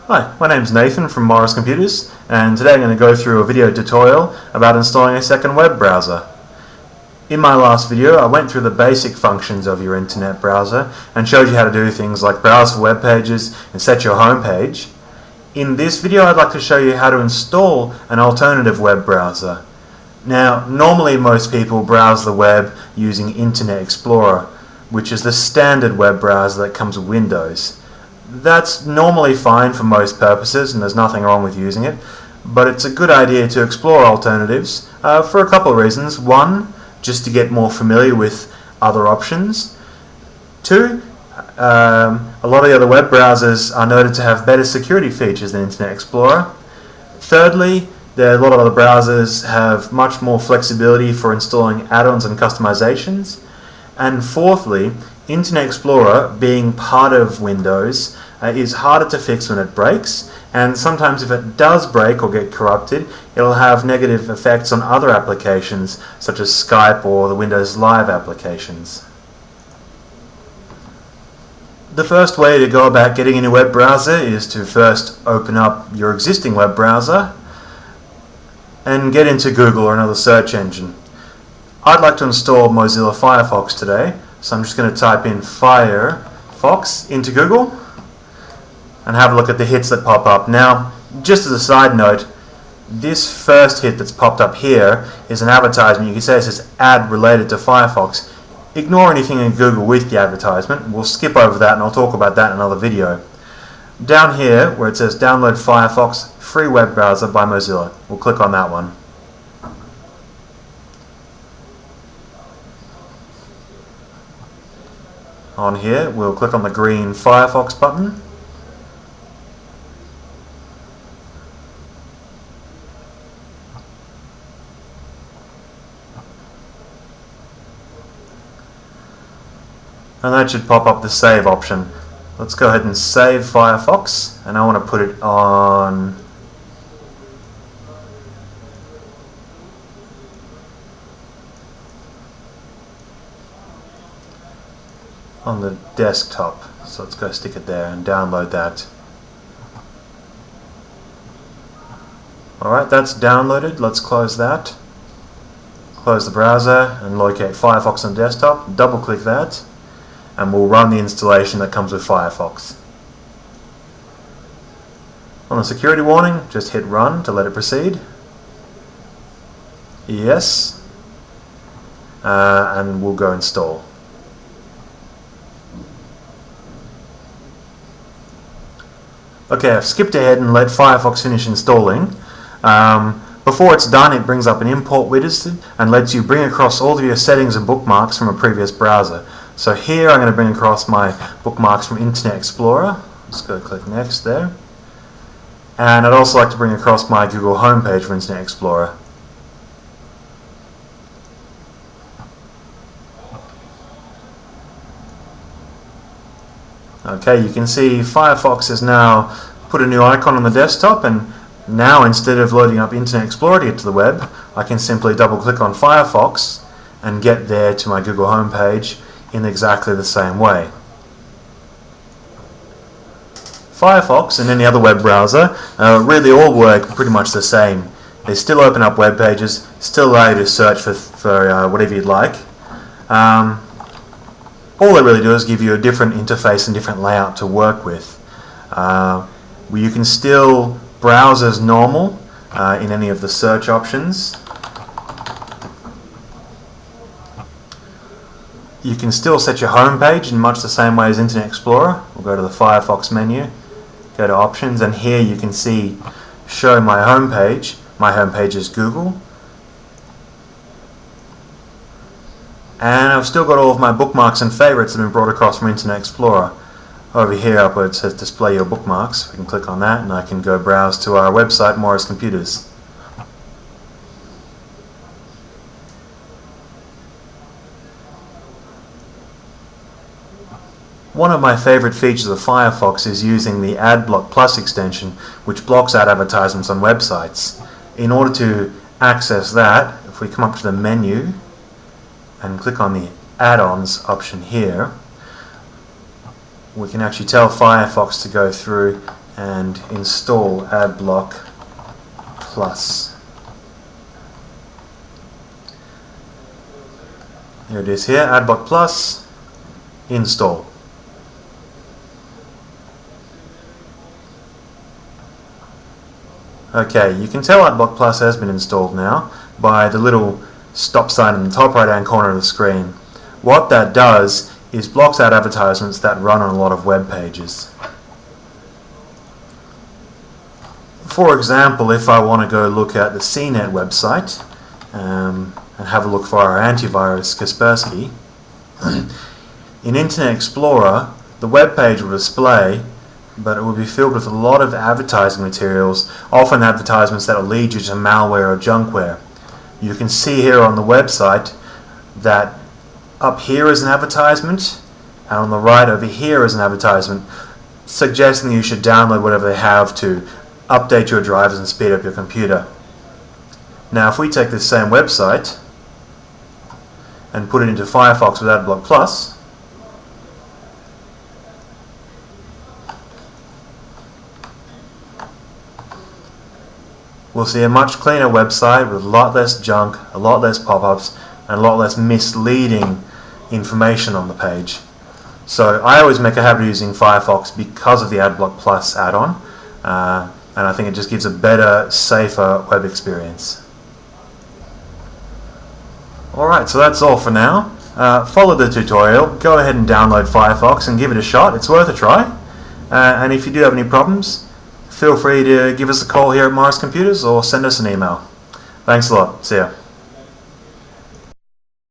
Hi, my name's Nathan from Morris Computers, and today I'm going to go through a video tutorial about installing a second web browser. In my last video I went through the basic functions of your internet browser and showed you how to do things like browse for web pages and set your home page. In this video I'd like to show you how to install an alternative web browser. Now, normally most people browse the web using Internet Explorer, which is the standard web browser that comes with Windows. That's normally fine for most purposes and there's nothing wrong with using it, but it's a good idea to explore alternatives for a couple of reasons. One, just to get more familiar with other options. Two, a lot of the other web browsers are noted to have better security features than Internet Explorer. Thirdly, a lot of other browsers have much more flexibility for installing add-ons and customizations. And fourthly, Internet Explorer, being part of Windows, is harder to fix when it breaks, and sometimes if it does break or get corrupted, it'll have negative effects on other applications such as Skype or the Windows Live applications. The first way to go about getting a new web browser is to first open up your existing web browser and get into Google or another search engine. I'd like to install Mozilla Firefox today, so I'm just going to type in Firefox into Google and have a look at the hits that pop up. Now, just as a side note, this first hit that's popped up here is an advertisement. You can say it says ad related to Firefox. Ignore anything in Google with the advertisement. We'll skip over that and I'll talk about that in another video. Down here where it says download Firefox free web browser by Mozilla, we'll click on that one. On here we'll click on the green Firefox button. And that should pop up the save option. Let's go ahead and save Firefox, and I want to put it on the desktop. So let's go stick it there and download that. Alright, that's downloaded. Let's close that. Close the browser and locate Firefox on the desktop. Double click that and we'll run the installation that comes with Firefox. On the security warning, just hit run to let it proceed. Yes. And we'll go install. Okay, I've skipped ahead and let Firefox finish installing. Before it's done, it brings up an import widget and lets you bring across all of your settings and bookmarks from a previous browser. So here I'm going to bring across my bookmarks from Internet Explorer. Let's go click next there. And I'd also like to bring across my Google homepage for Internet Explorer. Okay, you can see Firefox has now put a new icon on the desktop, and now instead of loading up Internet Explorer to get to the web, I can simply double click on Firefox and get there to my Google homepage in exactly the same way. Firefox and any other web browser really all work pretty much the same. They still open up web pages, still allow you to search for whatever you'd like. All they really do is give you a different interface and different layout to work with. You can still browse as normal in any of the search options. You can still set your home page in much the same way as Internet Explorer. We'll go to the Firefox menu, go to options, and here you can see show my home page. My home page is Google. And I've still got all of my bookmarks and favorites that have been brought across from Internet Explorer. Over here up where it says display your bookmarks, we can click on that and I can go browse to our website, Morris Computers. One of my favorite features of Firefox is using the Adblock Plus extension, which blocks out advertisements on websites. In order to access that, if we come up to the menu and click on the add-ons option here, we can actually tell Firefox to go through and install Adblock Plus. Here it is here, Adblock Plus, install. Okay, you can tell Adblock Plus has been installed now by the little stop sign in the top right hand corner of the screen. What that does is blocks out advertisements that run on a lot of web pages. For example, if I want to go look at the CNET website and have a look for our antivirus Kaspersky, in Internet Explorer the web page will display, but it will be filled with a lot of advertising materials, often advertisements that will lead you to malware or junkware. You can see here on the website that up here is an advertisement, and on the right over here is an advertisement suggesting that you should download whatever they have to update your drivers and speed up your computer. Now if we take this same website and put it into Firefox with Adblock Plus, we'll see a much cleaner website with a lot less junk, a lot less pop-ups, and a lot less misleading information on the page. So I always make a habit of using Firefox because of the Adblock Plus add-on, and I think it just gives a better, safer web experience. Alright, so that's all for now. Follow the tutorial, go ahead and download Firefox and give it a shot. It's worth a try. And if you do have any problems, feel free to give us a call here at Morris Computers or send us an email. Thanks a lot. See ya.